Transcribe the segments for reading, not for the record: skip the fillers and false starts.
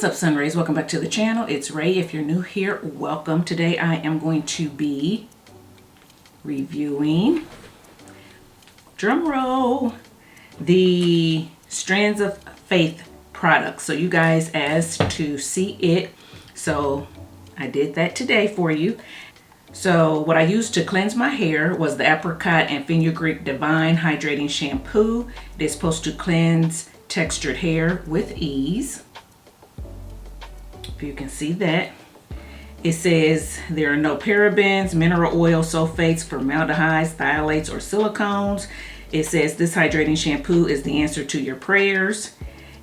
What's up, Sunrays? Welcome back to the channel. It's Ray. If you're new here, welcome. Today I am going to be reviewing, drum roll, the Strands of Faith products. So you guys asked to see it, so I did that today for you. So what I used to cleanse my hair was the Apricot and Fenugreek Divine Hydrating Shampoo. It is supposed to cleanse textured hair with ease. If you can see that. It says there are no parabens, mineral oil, sulfates, formaldehydes, phthalates, or silicones. It says this hydrating shampoo is the answer to your prayers.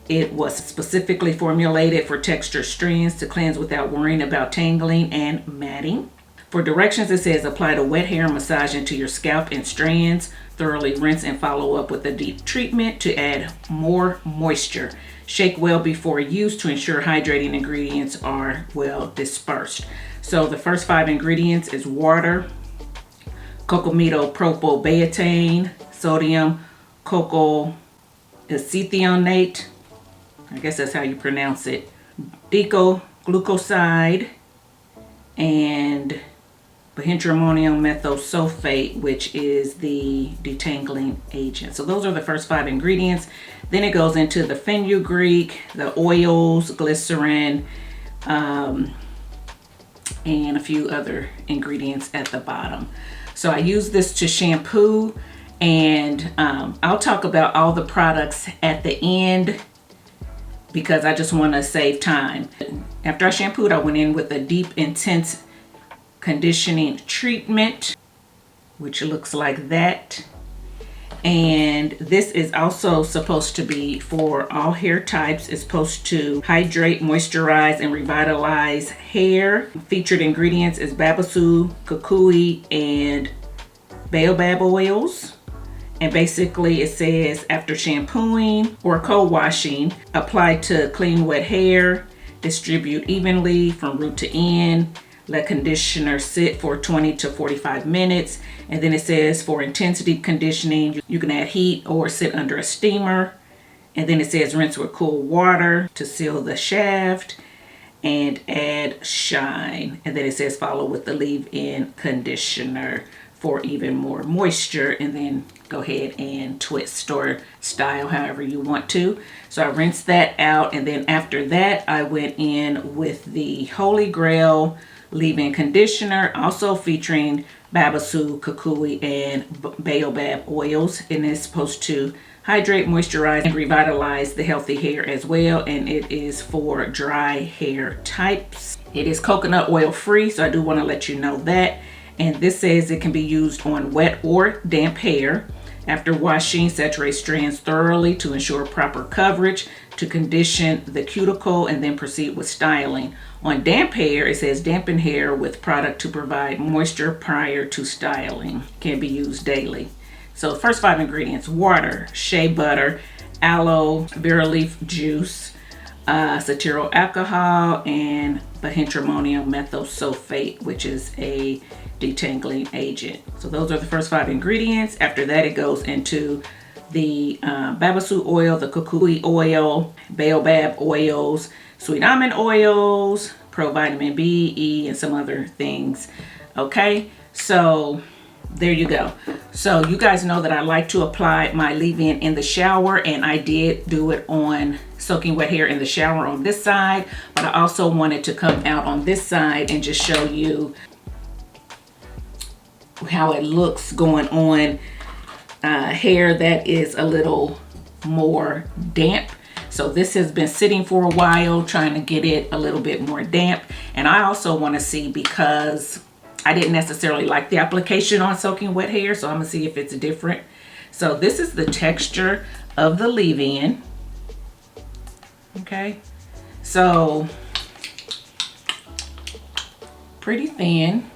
It was specifically formulated for textured strands to cleanse without worrying about tangling and matting. For directions, it says apply to wet hair and massage into your scalp and strands. Thoroughly rinse and follow up with a deep treatment to add more moisture. Shake well before use to ensure hydrating ingredients are well dispersed. So the first 5 ingredients is water, cocamidopropyl betaine, sodium cocoethionate, I guess that's how you pronounce it, decoglucoside, and bihydramonium methosulfate, which is the detangling agent. So those are the first 5 ingredients. Then it goes into the fenugreek, the oils, glycerin, and a few other ingredients at the bottom. So I use this to shampoo, and I'll talk about all the products at the end because I just want to save time. After I shampooed, I went in with a deep, intense conditioning treatment, which looks like that. And this is also supposed to be for all hair types. It's supposed to hydrate, moisturize, and revitalize hair. Featured ingredients is babasu, kukui, and baobab oils. And basically it says after shampooing or co-washing, apply to clean wet hair, distribute evenly from root to end. Let conditioner sit for 20 to 45 minutes. And then it says for intense deep conditioning, you can add heat or sit under a steamer. And then it says rinse with cool water to seal the shaft and add shine. And then it says follow with the leave-in conditioner for even more moisture, and then go ahead and twist or style however you want to. So I rinsed that out, and then after that I went in with the Holy Grail leave-in conditioner, also featuring babasu, kukui, and baobab oils, and it's supposed to hydrate, moisturize, and revitalize the healthy hair as well, and it is for dry hair types. It is coconut oil free, so I do want to let you know that. And this says it can be used on wet or damp hair. After washing, saturate strands thoroughly to ensure proper coverage, to condition the cuticle, and then proceed with styling. On damp hair, it says dampen hair with product to provide moisture prior to styling. Can be used daily. So the first 5 ingredients: water, shea butter, aloe vera leaf juice, cetyl alcohol, and bihydramonium methosulfate, which is a detangling agent. So those are the first 5 ingredients. After that, it goes into the babasu oil, the kukui oil, baobab oils, sweet almond oils, provitamin B, E, and some other things. Okay, so there you go. So you guys know that I like to apply my leave-in in the shower, and I did do it on soaking wet hair in the shower on this side, but I also wanted to come out on this side and just show you how it looks going on hair that is a little more damp. So this has been sitting for a while, trying to get it a little bit more damp. And I also want to see, because I didn't necessarily like the application on soaking wet hair, so I'm gonna see if it's different. So this is the texture of the leave-in. Okay, so pretty thin.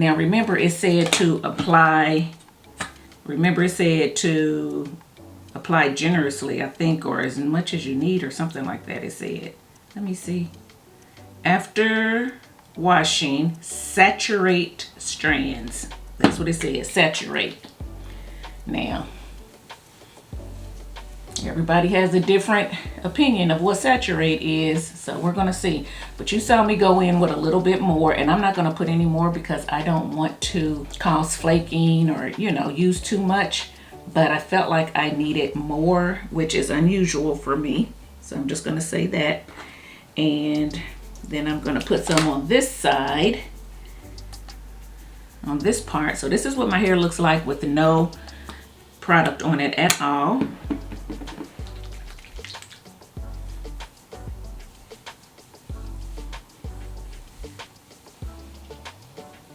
Now remember it said to apply, apply generously, I think, or as much as you need or something like that it said. Let me see. After washing, saturate strands. That's what it says, saturate. Now, everybody has a different opinion of what saturate is, so we're gonna see. But you saw me go in with a little bit more, and I'm not gonna put any more because I don't want to cause flaking or, you know, use too much. But I felt like I needed more, which is unusual for me. So I'm just gonna say that. And then I'm gonna put some on this side, on this part. So this is what my hair looks like with no product on it at all.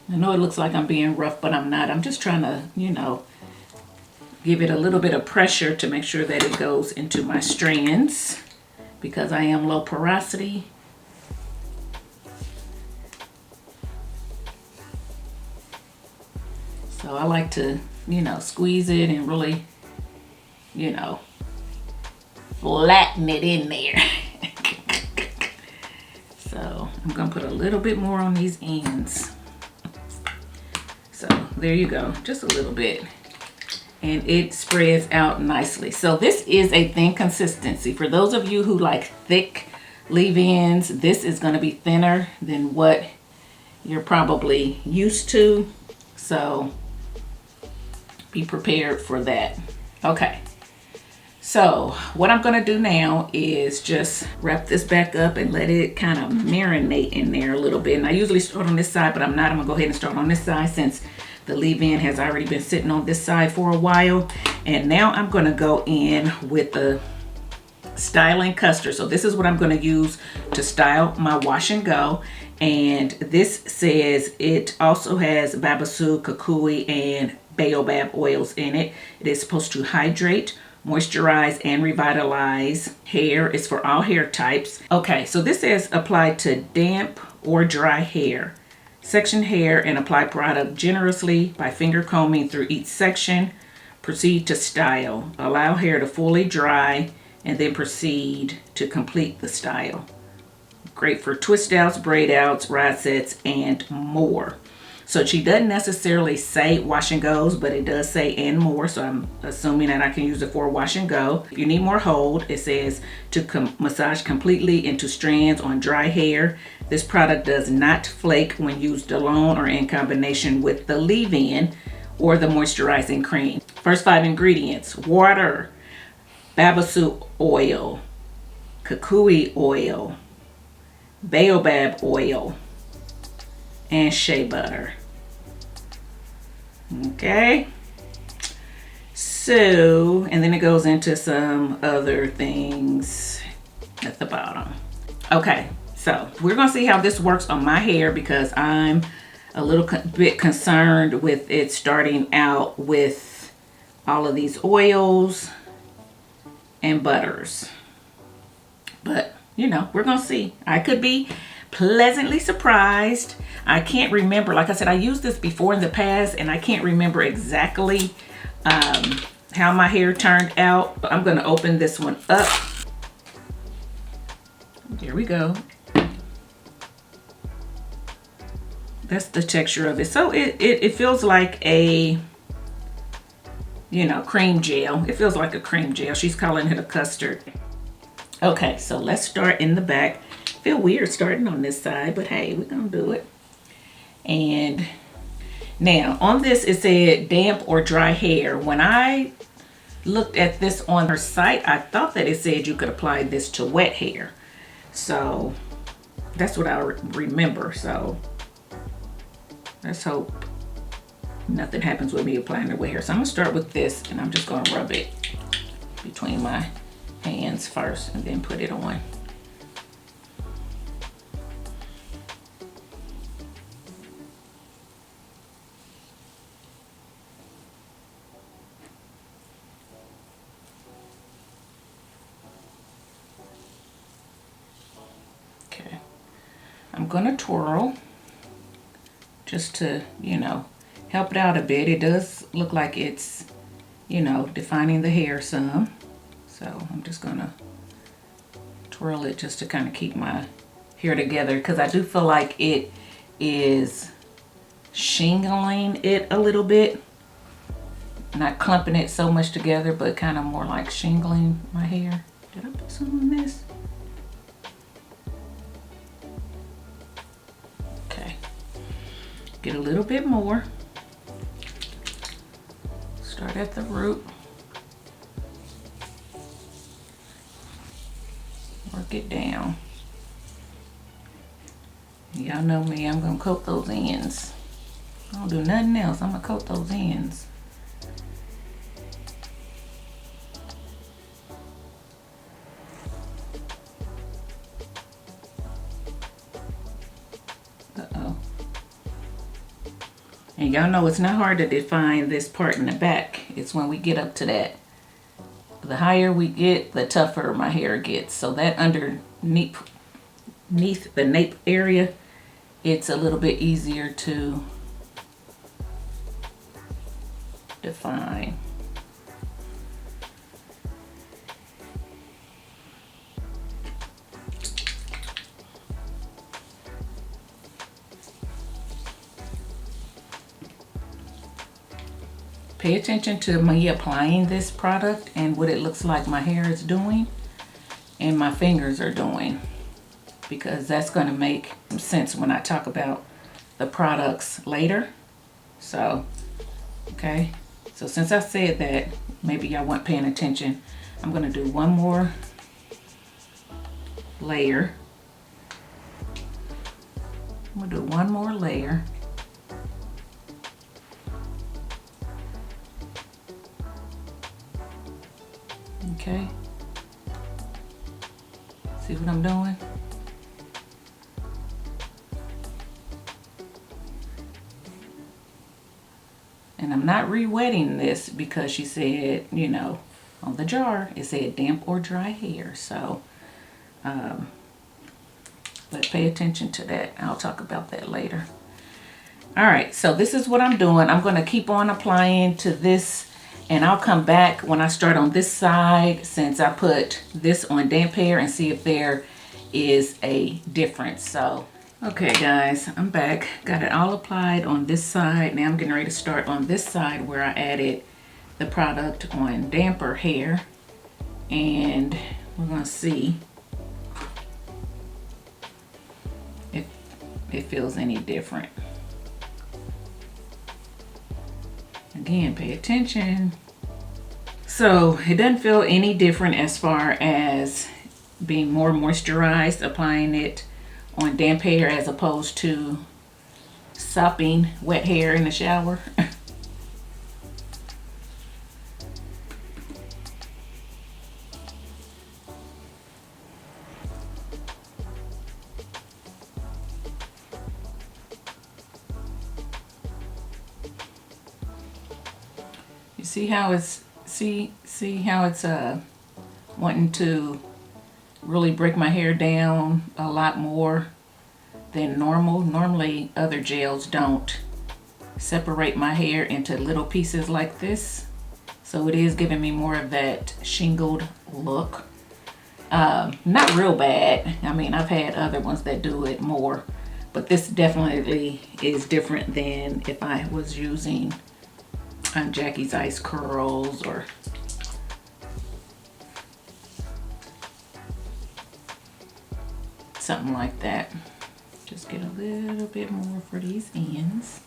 I know it looks like I'm being rough, but I'm not. I'm just trying to, you know, give it a little bit of pressure to make sure that it goes into my strands because I am low porosity. So I like to, you know, squeeze it and really, you know, flatten it in there. So I'm gonna put a little bit more on these ends. So there you go, just a little bit. And it spreads out nicely. So this is a thin consistency. For those of you who like thick leave-ins, this is gonna be thinner than what you're probably used to. So be prepared for that. Okay, so what I'm gonna do now is just wrap this back up and let it kind of marinate in there a little bit. And I usually start on this side, but I'm not. I'm gonna go ahead and start on this side since the leave-in has already been sitting on this side for a while. And now I'm gonna go in with the styling custard. So this is what I'm gonna use to style my wash and go. And this says it also has babasu, kukui, and baobab oils in it. It is supposed to hydrate, moisturize, and revitalize hair. It's for all hair types. Okay, so this says apply to damp or dry hair. Section hair and apply product generously by finger combing through each section. Proceed to style. Allow hair to fully dry and then proceed to complete the style. Great for twist outs, braid outs, rod sets, and more. So she doesn't necessarily say wash and goes, but it does say and more. So I'm assuming that I can use it for wash and go. If you need more hold, it says to massage completely into strands on dry hair. This product does not flake when used alone or in combination with the leave-in or the moisturizing cream. First 5 ingredients: water, babasu oil, kukui oil, baobab oil, and shea butter. Okay, so, and then it goes into some other things at the bottom. Okay, so we're gonna see how this works on my hair because I'm a little bit concerned with it starting out with all of these oils and butters. But, you know, we're gonna see. I could be pleasantly surprised. I can't remember, like I said, I used this before in the past and I can't remember exactly how my hair turned out. But I'm gonna open this one up. There we go. That's the texture of it. So it feels like a, you know, cream gel. It feels like a cream gel. She's calling it a custard. Okay, so let's start in the back. Feel weird starting on this side, but hey, we're gonna do it. And now on this it said damp or dry hair. When I looked at this on her site, I thought that it said you could apply this to wet hair. So that's what I remember. So let's hope nothing happens with me applying the wet hair. So I'm gonna start with this and I'm just gonna rub it between my hands first and then put it on. Okay, I'm gonna twirl just to, you know, help it out a bit. It does look like it's, you know, defining the hair some. So I'm just gonna twirl it just to kind of keep my hair together, because I do feel like it is shingling it a little bit. Not clumping it so much together, but kind of more like shingling my hair. Did I put some on this? Okay. Get a little bit more. Start at the root. Work it down. Y'all know me, I'm gonna coat those ends. I don't do nothing else, I'm gonna coat those ends. And y'all know it's not hard to define this part in the back. It's when we get up to that. The higher we get, the tougher my hair gets. So that underneath the nape area, it's a little bit easier to define. Pay attention to me applying this product and what it looks like my hair is doing and my fingers are doing, because that's going to make sense when I talk about the products later. So, okay. So since I said that, maybe y'all weren't paying attention, I'm going to do one more layer. I'm going to do one more layer. Okay. See what I'm doing? And I'm not re-wetting this because she said, you know, on the jar it said damp or dry hair. So, but pay attention to that. I'll talk about that later. All right, so this is what I'm doing. I'm going to keep on applying to this, and I'll come back when I start on this side, since I put this on damp hair, and see if there is a difference. So, okay guys, I'm back. Got it all applied on this side. Now I'm getting ready to start on this side where I added the product on damper hair. And we're going to see if it feels any different. Again, pay attention. So it doesn't feel any different as far as being more moisturized, applying it on damp hair as opposed to sopping wet hair in the shower. See how it's see how it's wanting to really break my hair down a lot more than normal. Normally other gels don't separate my hair into little pieces like this, so it is giving me more of that shingled look. Not real bad. I mean, I've had other ones that do it more, but this definitely is different than if I was using Jackie's Ice Curls or something like that. Just get a little bit more for these ends.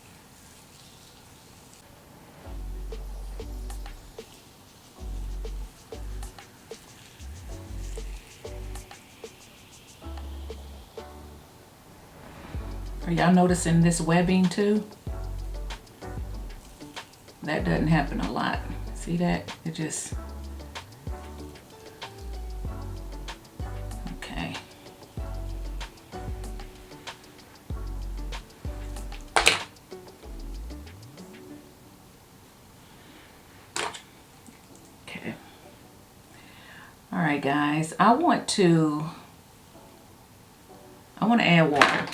Are y'all noticing this webbing too? That doesn't happen a lot. See that? It just... Okay. Okay. All right, guys. I want to add water.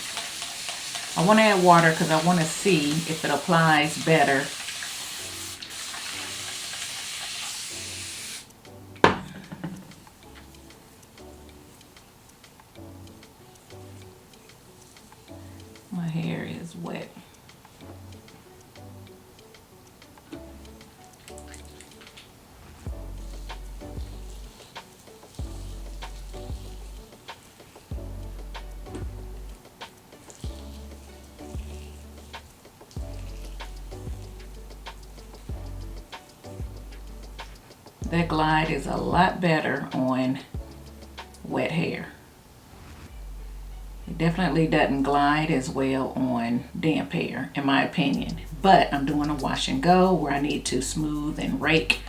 I want to add water because I want to see if it applies better. My hair is wet. That glide is a lot better on wet hair. It definitely doesn't glide as well on damp hair, in my opinion. But I'm doing a wash and go where I need to smooth and rake.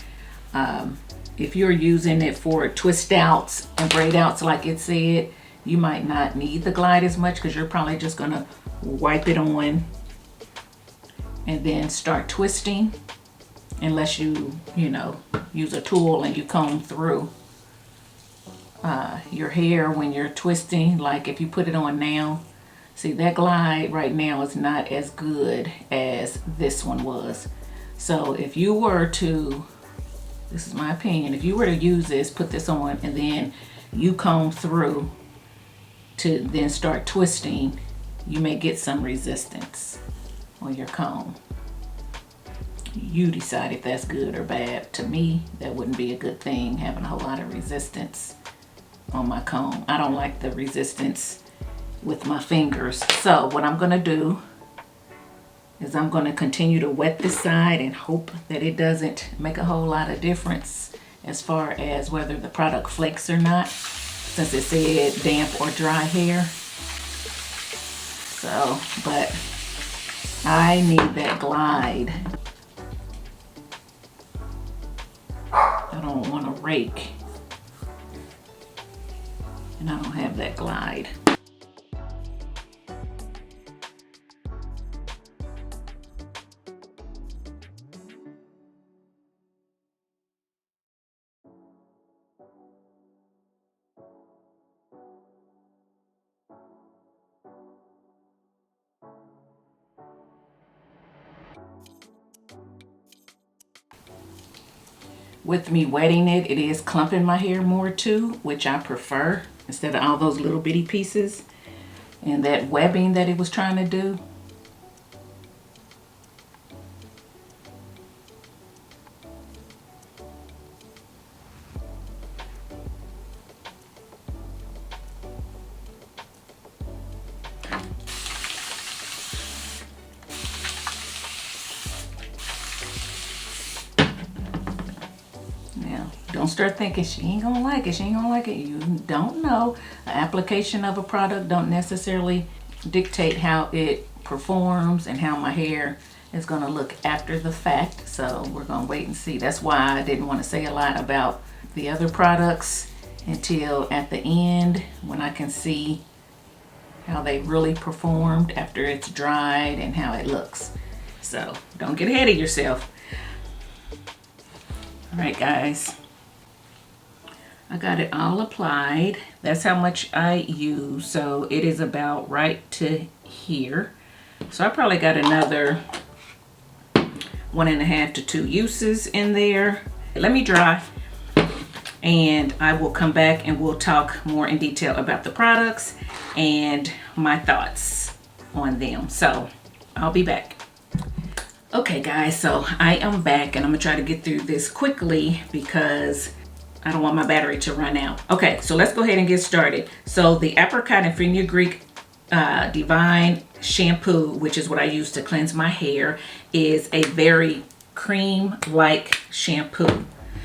If you're using it for twist outs and braid outs like it said, you might not need the glide as much because you're probably just going to wipe it on and then start twisting, unless you know, use a tool and you comb through your hair when you're twisting. Like if you put it on now, see that glide right now is not as good as this one was. So if you were to, this is my opinion, if you were to use this, put this on and then you comb through to then start twisting, you may get some resistance on your comb. You decide if that's good or bad. To me, that wouldn't be a good thing, having a whole lot of resistance on my comb. I don't like the resistance with my fingers. So what I'm gonna do is I'm gonna continue to wet this side and hope that it doesn't make a whole lot of difference as far as whether the product flakes or not, since it said damp or dry hair. So, but I need that glide. I don't want to rake, and I don't have that glide. With me wetting it, it is clumping my hair more too, which I prefer, instead of all those little bitty pieces and that webbing that it was trying to do. Don't start thinking she ain't gonna like it, she ain't gonna like it. You don't know. The application of a product don't necessarily dictate how it performs and how my hair is gonna look after the fact. So we're gonna wait and see. That's why I didn't want to say a lot about the other products until at the end, when I can see how they really performed after it's dried and how it looks. So don't get ahead of yourself. All right, guys. I got it all applied. That's how much I use. So it is about right to here. So I probably got another 1.5 to 2 uses in there. Let me dry and I will come back and we'll talk more in detail about the products and my thoughts on them. So I'll be back. Okay guys, so I am back and I'm gonna try to get through this quickly because I don't want my battery to run out. Okay, so let's go ahead and get started. So the apricot and fenugreek divine shampoo, which is what I use to cleanse my hair, is a very cream-like shampoo.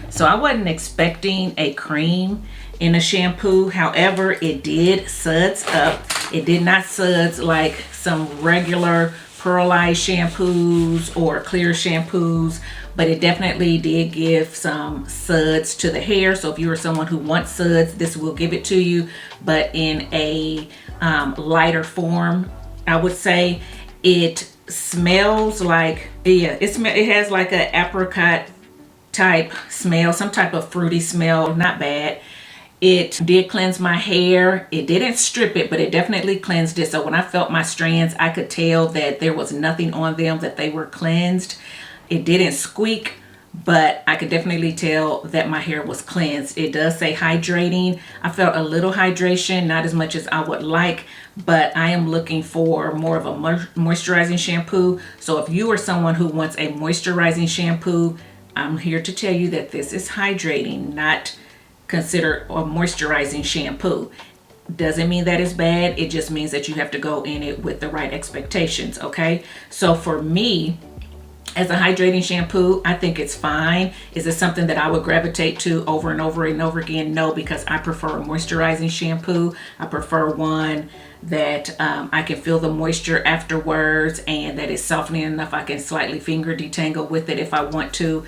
So I wasn't expecting a cream in a shampoo. However, it did suds up. It did not suds like some regular pearlized shampoos or clear shampoos, but it definitely did give some suds to the hair. So if you are someone who wants suds, this will give it to you, but in a lighter form. I would say it smells like, yeah, it has like an apricot type smell, some type of fruity smell, not bad. It did cleanse my hair. It didn't strip it, but it definitely cleansed it. So when I felt my strands, I could tell that there was nothing on them, that they were cleansed. It didn't squeak, but I could definitely tell that my hair was cleansed. It does say hydrating. I felt a little hydration, not as much as I would like, but I am looking for more of a moisturizing shampoo. So if you are someone who wants a moisturizing shampoo, I'm here to tell you that this is hydrating, not considered a moisturizing shampoo. Doesn't mean that it's bad. It just means that you have to go in it with the right expectations, okay? So for me, as a hydrating shampoo, I think it's fine. Is it something that I would gravitate to over and over and over again? No, because I prefer a moisturizing shampoo. I prefer one that I can feel the moisture afterwards and that is softening enough I can slightly finger detangle with it if I want to.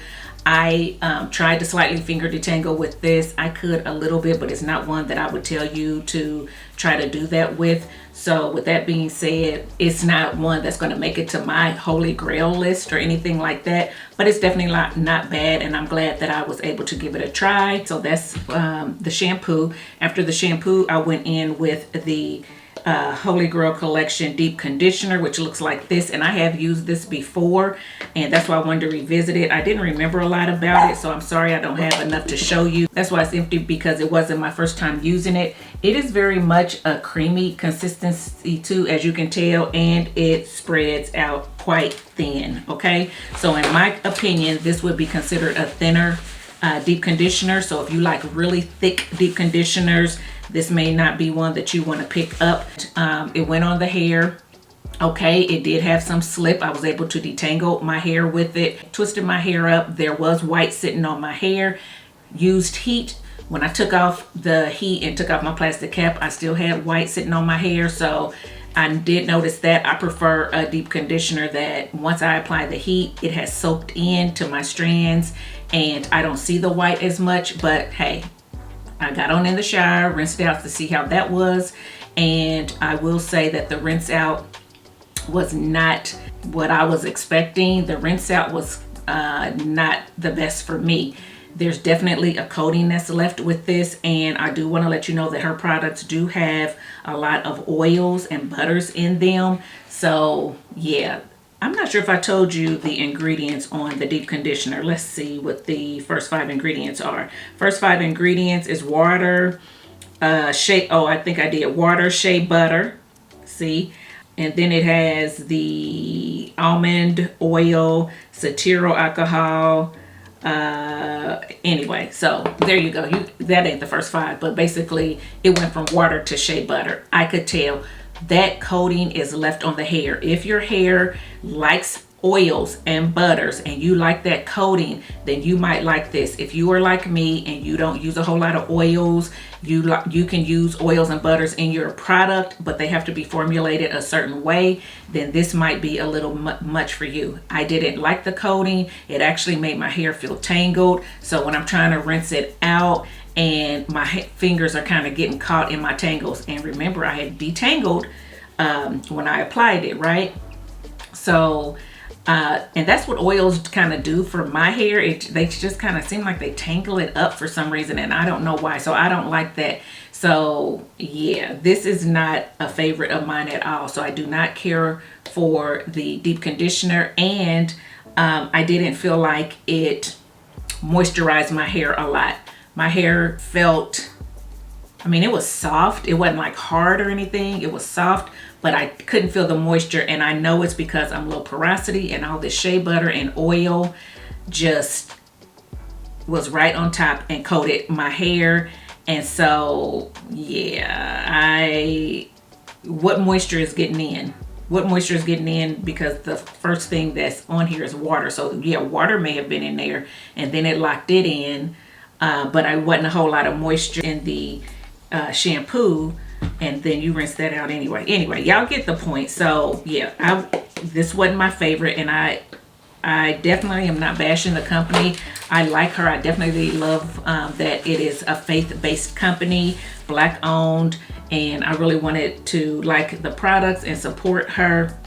I tried to slightly finger detangle with this. I could a little bit, but it's not one that I would tell you to try to do that with. So with that being said, it's not one that's going to make it to my holy grail list or anything like that, but it's definitely not bad, and I'm glad that I was able to give it a try. So that's the shampoo. After the shampoo, I went in with the Holy Grail Collection Deep Conditioner, which looks like this, and I have used this before, and that's why I wanted to revisit it. I didn't remember a lot about it, so I'm sorry I don't have enough to show you. That's why it's empty, because it wasn't my first time using it. It is very much a creamy consistency too, as you can tell, and it spreads out quite thin, okay? So in my opinion, this would be considered a thinner deep conditioner. So if you like really thick deep conditioners, this may not be one that you want to pick up. It went on the hair. Okay, it did have some slip. I was able to detangle my hair with it. Twisted my hair up. There was white sitting on my hair. Used heat. When I took off the heat and took off my plastic cap, I still had white sitting on my hair. So I did notice that. I prefer a deep conditioner that once I apply the heat, it has soaked into my strands and I don't see the white as much. But hey, I got on in the shower, rinsed it out to see how that was. And I will say that the rinse out was not what I was expecting. The rinse out was not the best for me. There's definitely a coating that's left with this, and I do want to let you know that her products do have a lot of oils and butters in them. So yeah, I'm not sure if I told you the ingredients on the deep conditioner. Let's see what the first 5 ingredients are. First 5 ingredients is water, I think I did water, shea butter, see? And then it has the almond oil, cetyl alcohol. Anyway, so there you go. That ain't the first 5, but basically it went from water to shea butter. I could tell that coating is left on the hair. If your hair likes oils and butters and you like that coating, then you might like this. If you are like me and you don't use a whole lot of oils, you can use oils and butters in your product, but they have to be formulated a certain way, then this might be a little much for you. I didn't like the coating. It actually made my hair feel tangled. So when I'm trying to rinse it out and my fingers are kind of getting caught in my tangles, and remember I had detangled when I applied it, right? So and that's what oils kind of do for my hair. They just kind of seem like they tangle it up for some reason, and I don't know why. So I don't like that. So yeah, this is not a favorite of mine at all. So I do not care for the deep conditioner, and I didn't feel like it moisturized my hair a lot. My hair felt, I mean, it was soft. It wasn't like hard or anything. It was soft, but I couldn't feel the moisture. And I know it's because I'm low porosity and all this shea butter and oil just was right on top and coated my hair. And so, yeah, what moisture is getting in? What moisture is getting in? Because the first thing that's on here is water. So yeah, water may have been in there and then it locked it in. But I wasn't a whole lot of moisture in the shampoo, and then you rinse that out anyway. Anyway, y'all get the point. So yeah, this wasn't my favorite, and I definitely am not bashing the company. I like her. I definitely love that it is a faith-based company, Black owned, and I really wanted to like the products and support her.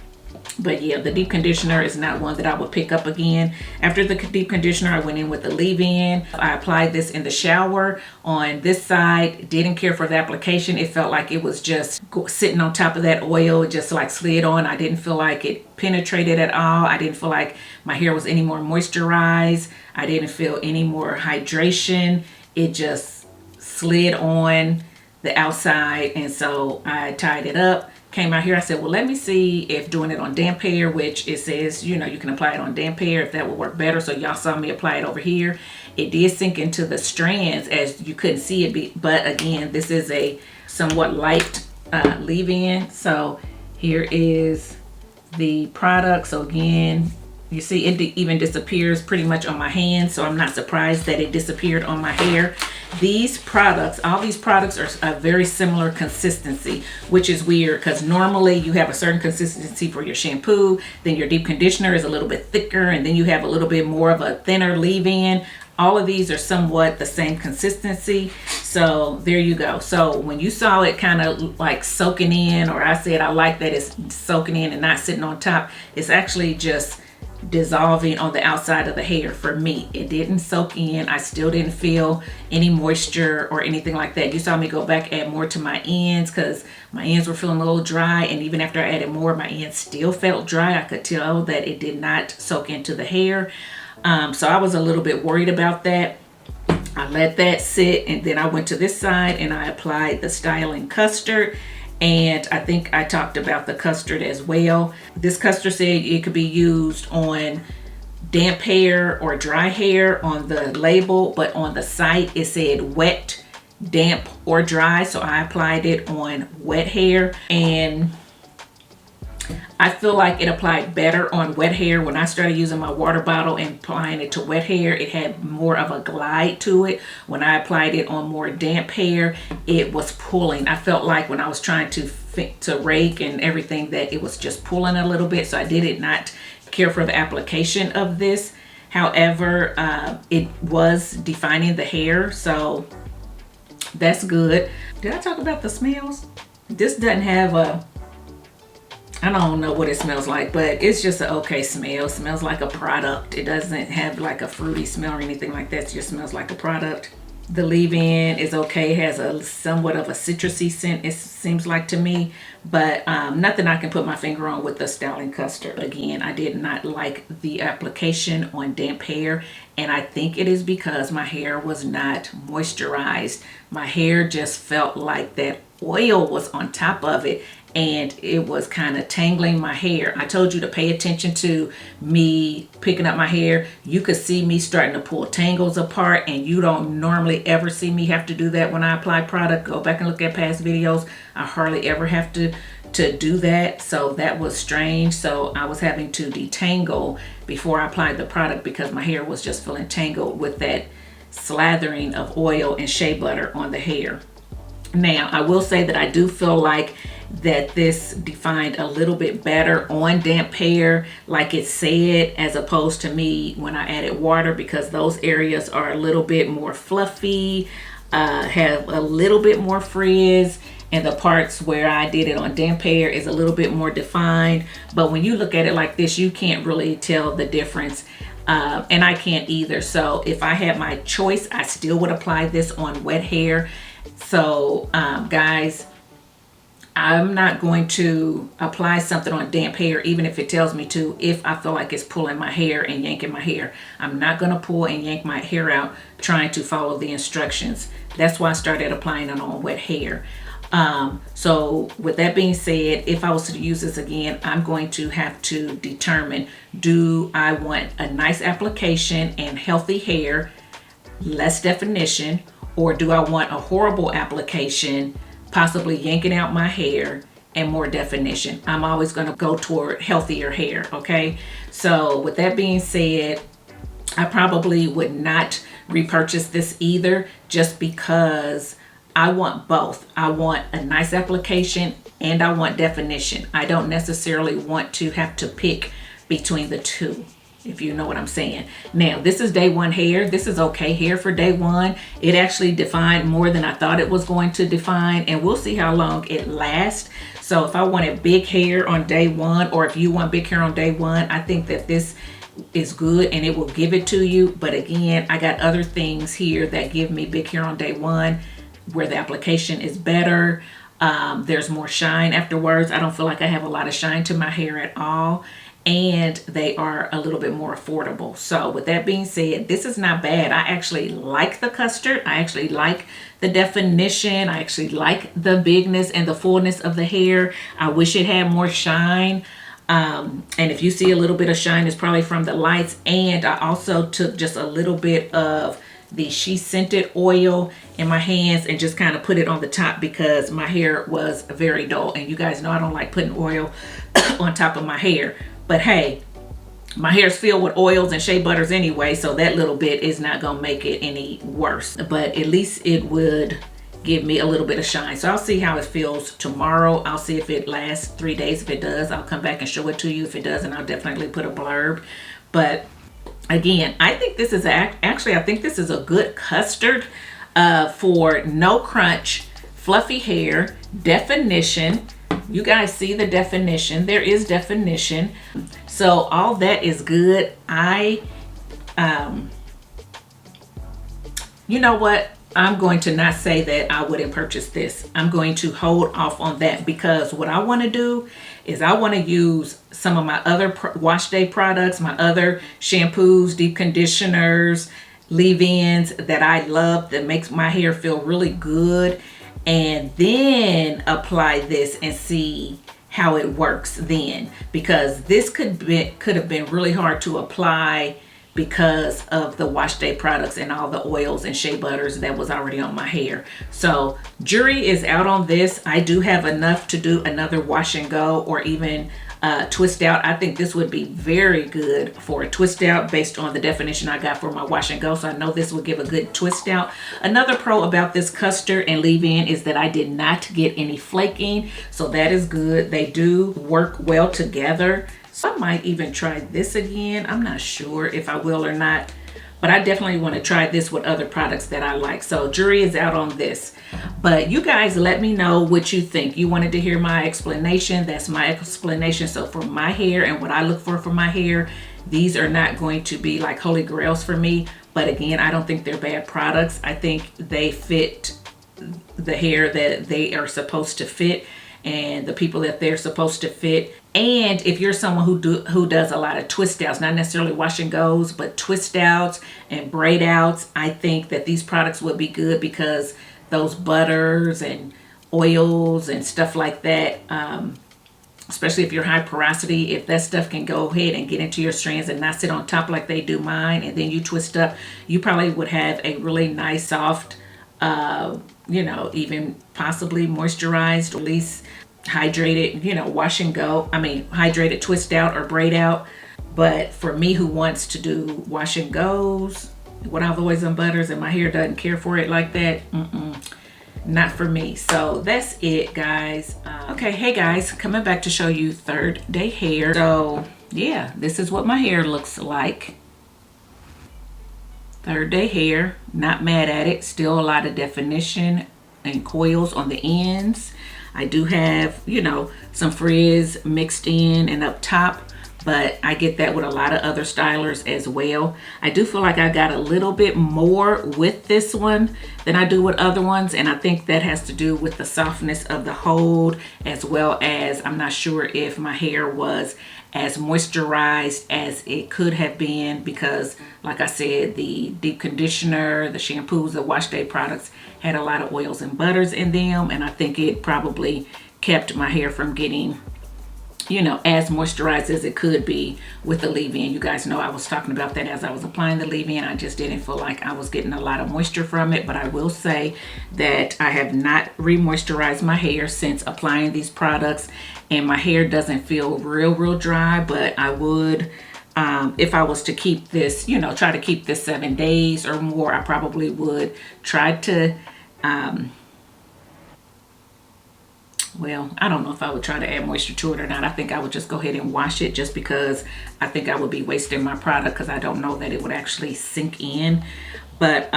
But yeah, the deep conditioner is not one that I would pick up again. After the deep conditioner, I went in with the leave-in. I applied this in the shower on this side. Didn't care for the application. It felt like it was just sitting on top of that oil. It just like slid on. I didn't feel like it penetrated at all. I didn't feel like my hair was any more moisturized. I didn't feel any more hydration. It just slid on the outside. And so I tied it up. Came out here, I said, well, let me see if doing it on damp hair, which it says, you know, you can apply it on damp hair if that would work better. So y'all saw me apply it over here. It did sink into the strands as you couldn't see it, but again, this is a somewhat light leave-in. So here is the product. So again, you see it even disappears pretty much on my hands, so I'm not surprised that it disappeared on my hair. These products, all these products are a very similar consistency, which is weird because normally you have a certain consistency for your shampoo, then your deep conditioner is a little bit thicker, and then you have a little bit more of a thinner leave-in. All of these are somewhat the same consistency. So there you go. So when you saw it kind of like soaking in, or I said I like that it's soaking in and not sitting on top, it's actually just dissolving on the outside of the hair. For me, it didn't soak in. I still didn't feel any moisture or anything like that. You saw me go back, add more to my ends because my ends were feeling a little dry, and even after I added more, my ends still felt dry. I could tell that it did not soak into the hair. So I was a little bit worried about that. I let that sit, and then I went to this side and I applied the styling custard. And I think I talked about the custard as well. This custard said it could be used on damp hair or dry hair on the label, but on the site it said wet, damp, or dry. So I applied it on wet hair, and I feel like it applied better on wet hair. When I started using my water bottle and applying it to wet hair, it had more of a glide to it. When I applied it on more damp hair, it was pulling. I felt like when I was trying to rake and everything that it was just pulling a little bit. So I did not care for the application of this. However, it was defining the hair, so that's good. Did I talk about the smells? This doesn't have a, I don't know what it smells like, but it's just an okay smell. It smells like a product. It doesn't have like a fruity smell or anything like that. It just smells like a product. The leave-in is okay. It has a somewhat of a citrusy scent, it seems like to me, but nothing I can put my finger on with the styling custard. Again, I did not like the application on damp hair, and I think it is because my hair was not moisturized. My hair just felt like that oil was on top of it, and it was kind of tangling my hair. I told you to pay attention to me picking up my hair. You could see me starting to pull tangles apart, and you don't normally ever see me have to do that when I apply product. Go back and look at past videos. I hardly ever have to do that, so that was strange. So I was having to detangle before I applied the product because my hair was just feeling tangled with that slathering of oil and shea butter on the hair. Now, I will say that I do feel like that this defined a little bit better on damp hair, like it said, as opposed to me when I added water, because those areas are a little bit more fluffy, have a little bit more frizz, and the parts where I did it on damp hair is a little bit more defined. But when you look at it like this, you can't really tell the difference. And I can't either. So if I had my choice, I still would apply this on wet hair. So guys, I'm not going to apply something on damp hair, even if it tells me to, if I feel like it's pulling my hair and yanking my hair. I'm not going to pull and yank my hair out trying to follow the instructions. That's why I started applying it on wet hair. So with that being said, if I was to use this again, I'm going to have to determine, do I want a nice application and healthy hair, less definition, or do I want a horrible application, possibly yanking out my hair and more definition? I'm always going to go toward healthier hair. Okay. So with that being said, I probably would not repurchase this either, just because I want both. I want a nice application and I want definition. I don't necessarily want to have to pick between the two. if you know what I'm saying. Now, this is day one hair. This is okay hair for day one. It actually defined more than I thought it was going to define, and we'll see how long it lasts. So if I wanted big hair on day one, or if you want big hair on day one, I think that this is good and it will give it to you. But again, I got other things here that give me big hair on day one where the application is better. There's more shine afterwards. I don't feel like I have a lot of shine to my hair at all, and they are a little bit more affordable. So with that being said, this is not bad. I actually like the Custard. I actually like the definition. I actually like the bigness and the fullness of the hair. I wish it had more shine. And if you see a little bit of shine, it's probably from the lights. And I also took just a little bit of the She Scented oil in my hands and just kind of put it on the top because my hair was very dull. And you guys know I don't like putting oil on top of my hair. But hey, my hair is filled with oils and shea butters anyway, so that little bit is not going to make it any worse. But at least it would give me a little bit of shine. So I'll see how it feels tomorrow. I'll see if it lasts 3 days. If it does, I'll come back and show it to you. If it doesn't, I'll definitely put a blurb. But again, I think this is actually, I think this is a good Custard for no crunch, fluffy hair, definition. You guys see the definition. There is definition. So all that is good. You know what? I'm going to not say that I wouldn't purchase this. I'm going to hold off on that because what I want to do is I want to use some of my other wash day products, my other shampoos, deep conditioners, leave-ins that I love that makes my hair feel really good, and then apply this and see how it works then, because this could have been really hard to apply because of the wash day products and all the oils and shea butters that was already on my hair. So jury is out on this. I do have enough to do another wash and go or even twist out. I think this would be very good for a twist out based on the definition I got for my wash and go. So I know this will give a good twist out. Another pro about this Custard and leave-in is that I did not get any flaking. So that is good. They do work well together. So I might even try this again. I'm not sure if I will or not, but I definitely want to try this with other products that I like. So jury is out on this. But you guys let me know what you think. You wanted to hear my explanation. That's my explanation. So for my hair and what I look for my hair, these are not going to be like holy grails for me. But again, I don't think they're bad products. I think they fit the hair that they are supposed to fit and the people that they're supposed to fit. And if you're someone who does a lot of twist outs, not necessarily wash and goes, but twist outs and braid outs, I think that these products would be good because those butters and oils and stuff like that, especially if you're high porosity, if that stuff can go ahead and get into your strands and not sit on top like they do mine, and then you twist up, you probably would have a really nice, soft, you know, even possibly moisturized, or at least hydrated, you know, wash and go. I mean, hydrated twist out or braid out. But for me who wants to do wash and goes without the oils and butters and my hair doesn't care for it like that, not for me. So that's it, guys. Okay, hey guys, coming back to show you third day hair. So yeah, this is what my hair looks like. Third day hair, not mad at it. Still a lot of definition and coils on the ends. I do have, you know, some frizz mixed in and up top, but I get that with a lot of other stylers as well. I do feel like I got a little bit more with this one than I do with other ones, and I think that has to do with the softness of the hold, as well as I'm not sure if my hair was as moisturized as it could have been because, like I said, the deep conditioner, the shampoos, the wash day products had a lot of oils and butters in them, and I think it probably kept my hair from getting, you know, as moisturized as it could be with the leave-in. You guys know I was talking about that as I was applying the leave-in. I just didn't feel like I was getting a lot of moisture from it, but I will say that I have not re-moisturized my hair since applying these products, and my hair doesn't feel real dry. But I would, if I was to keep this, you know, try to keep this 7 days or more, I probably would try to well, I don't know if I would try to add moisture to it or not. I think I would just go ahead and wash it, just because I think I would be wasting my product, because I don't know that it would actually sink in. But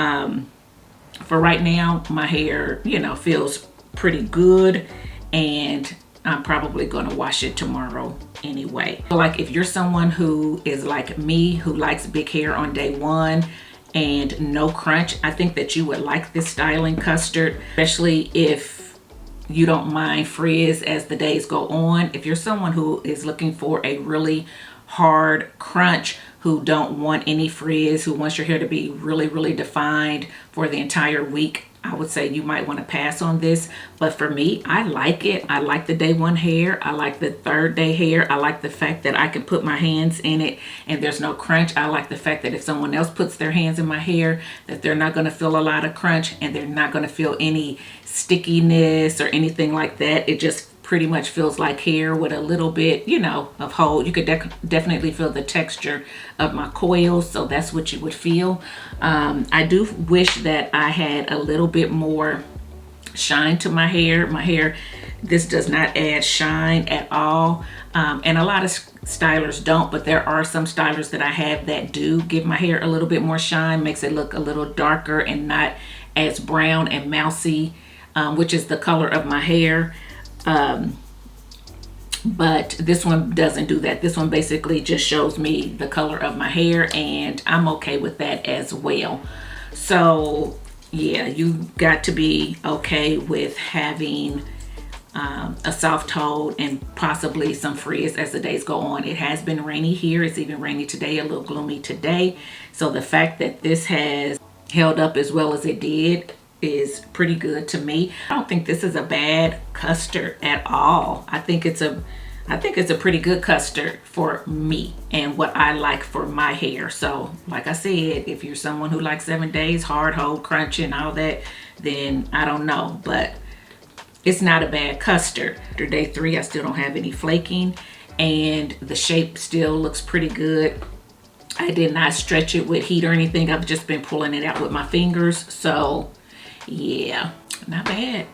for right now, my hair, you know, feels pretty good, and I'm probably gonna wash it tomorrow anyway. Like, if you're someone who is like me, who likes big hair on day one and no crunch, I think that you would like this styling custard, especially if you don't mind frizz as the days go on. If you're someone who is looking for a really hard crunch, who don't want any frizz, who wants your hair to be really, really defined for the entire week, I would say you might want to pass on this. But for me, I like it. I like the day one hair. I like the third day hair. I like the fact that I can put my hands in it and there's no crunch. I like the fact that if someone else puts their hands in my hair, that they're not going to feel a lot of crunch, and they're not going to feel any stickiness or anything like that. It just pretty much feels like hair with a little bit, you know, of hold. You could definitely feel the texture of my coils, so that's what you would feel. I do wish that I had a little bit more shine to my hair. This does not add shine at all, and a lot of stylers don't, but there are some stylers that I have that do give my hair a little bit more shine, makes it look a little darker and not as brown and mousy, which is the color of my hair. But this one doesn't do that. This one basically just shows me the color of my hair, and I'm okay with that as well. So yeah, you got to be okay with having a soft hold and possibly some frizz as the days go on. It has been rainy here. It's even rainy today, a little gloomy today. So the fact that this has held up as well as it did is pretty good to me. I don't think this is a bad custard at all. I think it's a pretty good custard for me and what I like for my hair. So like I said, if you're someone who likes 7 days, hard hold, crunchy and all that, then I don't know, but it's not a bad custard. After day 3, I still don't have any flaking, and the shape still looks pretty good. I did not stretch it with heat or anything. I've just been pulling it out with my fingers. So yeah, not bad.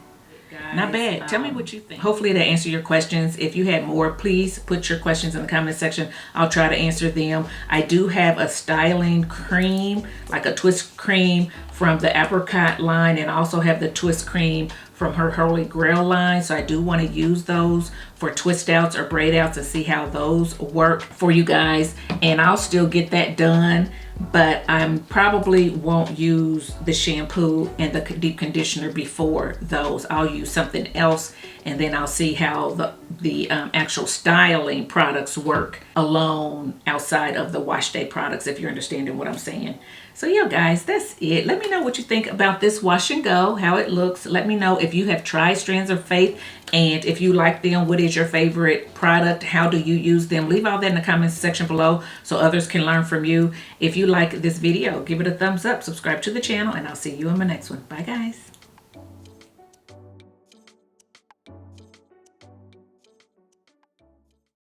Not bad. Tell me what you think. Hopefully that answered your questions. If you had more, please put your questions in the comment section. I'll try to answer them. I do have a styling cream, like a twist cream from the apricot line, and I also have the twist cream from her Holy Grail line. So I do want to use those for twist outs or braid outs and see how those work for you guys. And I'll still get that done, but I probably won't use the shampoo and the deep conditioner before those. I'll use something else, and then I'll see how the actual styling products work alone outside of the wash day products, if you're understanding what I'm saying. So yeah, guys, that's it. Let me know what you think about this wash and go, how it looks. Let me know if you have tried Strands of Faith, and if you like them, what is your favorite product? How do you use them? Leave all that in the comments section below so others can learn from you. If you like this video, give it a thumbs up, subscribe to the channel, and I'll see you in my next one. Bye, guys.